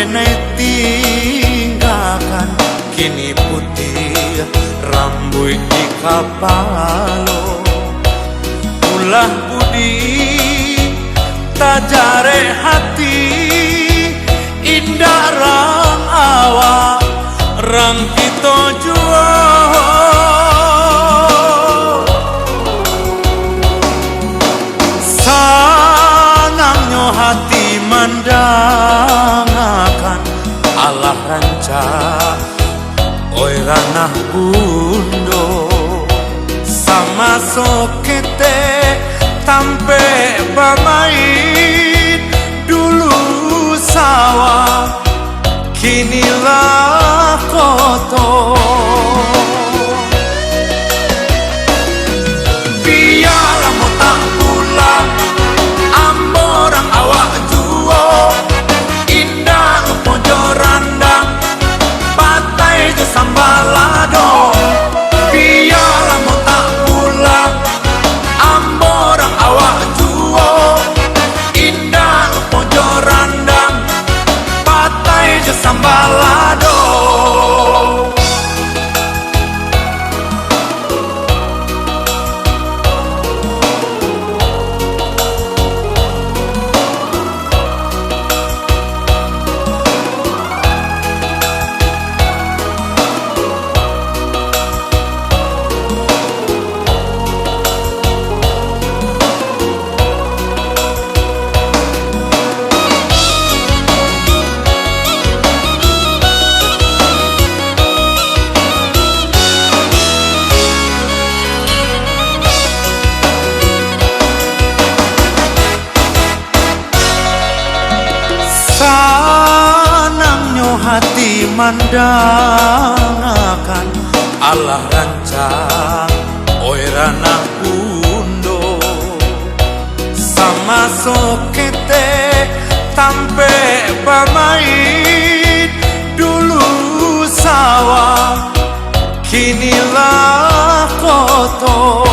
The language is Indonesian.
kene tinggalkan, kini putih rambut di kapalo. Ulah budi tajare hati, indah rang awak rang kita jua. Sanangnya hati mandangakan Allah ranca oi ranah bundo. Sama sokete tampe bamain dulu sawah kinilah kotor. Biarlah mau tak pulang amborang awak juo, indah pojok randang patai je sambalado. Biarlah mau tak pulang amborang awak juo, indah pojok randang patai je sambalado. Sanangnya hati mandangakan Allah rancang oi ranah bundo. Sama sokete tampe bamain dulu sawah kinilah kotor.